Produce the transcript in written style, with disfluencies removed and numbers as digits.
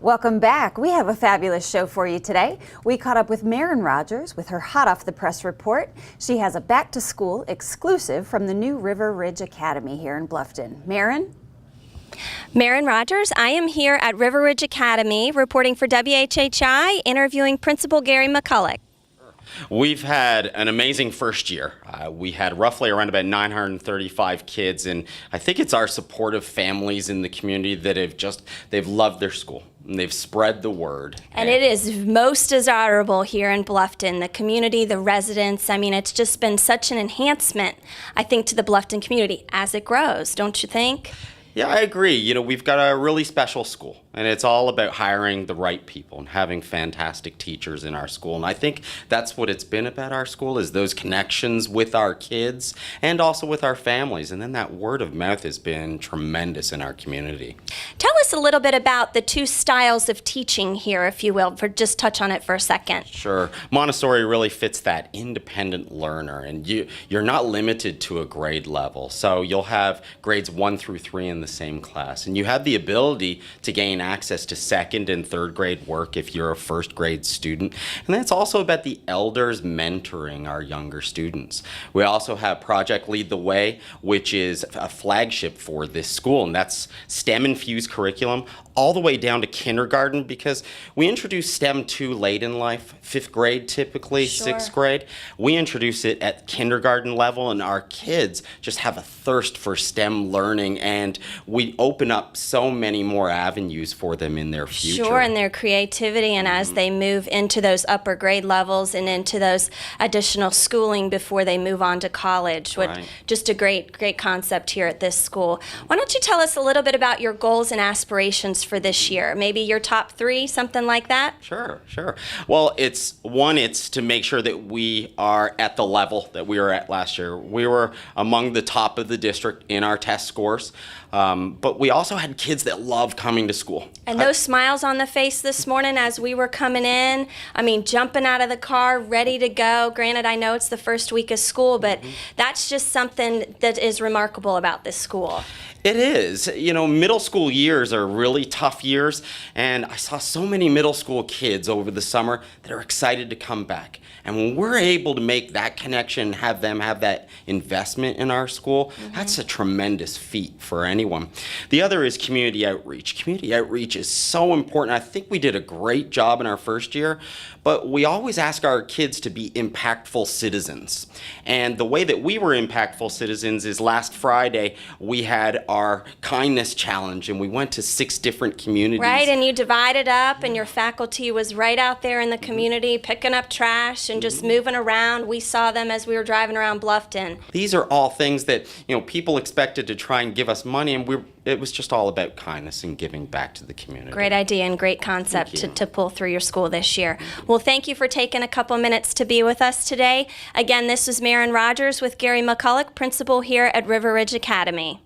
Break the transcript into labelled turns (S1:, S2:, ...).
S1: Welcome back. We have a fabulous show for you today. We caught up with Marin Rogers with her hot off the press report. She has a back to school exclusive from the new River Ridge Academy here in Bluffton. Marin?
S2: Marin Rogers, I am here at River Ridge Academy reporting for WHHI, interviewing Principal Gary McCulloch.
S3: We've had an amazing first year. We had roughly around about 935 kids, and I think it's our supportive families in the community that they've loved their school, and they've spread the word.
S2: And it is most desirable here in Bluffton, the community, the residents. I mean, it's just been such an enhancement, I think, to the Bluffton community as it grows, don't you think?
S3: Yeah, I agree. You know, we've got a really special school, and it's all about hiring the right people and having fantastic teachers in our school. And I think that's what it's been about our school, is those connections with our kids and also with our families. And then that word of mouth has been tremendous in our community.
S2: Tell us a little bit about the two styles of teaching here, if you will, just touch on it for a second.
S3: Sure. Montessori really fits that independent learner, and you're not limited to a grade level. So you'll have grades 1 through 3 in the same class, and you have the ability to gain access to second and third grade work if you're a first grade student. And that's also about the elders mentoring our younger students. We also have Project Lead the Way, which is a flagship for this school, and that's STEM infused curriculum all the way down to kindergarten, because we introduce STEM too late in life, 5th grade typically,
S2: Sure.
S3: 6th grade. We introduce it at kindergarten level, and our kids just have a thirst for STEM learning, and we open up so many more avenues for them in their future.
S2: Sure, and their creativity, and as they move into those upper grade levels and into those additional schooling before they move on to college.
S3: Right.
S2: Just a great concept here at this school. Why don't you tell us a little bit about your goals and aspirations for this year? Maybe your top 3, something like that?
S3: Sure. Well, it's to make sure that we are at the level that we were at last year. We were among the top of the district in our test scores, but we also had kids that love coming to school.
S2: And those smiles on the face this morning as we were coming in, I mean, jumping out of the car, ready to go. Granted, I know it's the first week of school, but that's just something that is remarkable about this school.
S3: It is. You know, middle school years are really tough years, and I saw so many middle school kids over the summer that are excited to come back. And when we're able to make that connection and have them have that investment in our school, that's a tremendous feat for anyone. The other is community outreach. Community outreach is so important. I think we did a great job in our first year, but we always ask our kids to be impactful citizens. And the way that we were impactful citizens is last Friday we had our kindness challenge, and we went to 6 different communities.
S2: Right, and you divided up, and your faculty was right out there in the community picking up trash and just moving around. We saw them as we were driving around Bluffton.
S3: These are all things that, you know, people expected to try and give us money, and it was just all about kindness and giving back to the community.
S2: Great idea and great concept to pull through your school this year. Well, thank you for taking a couple minutes to be with us today. Again, this was Marin Rogers with Gary McCulloch, principal here at River Ridge Academy.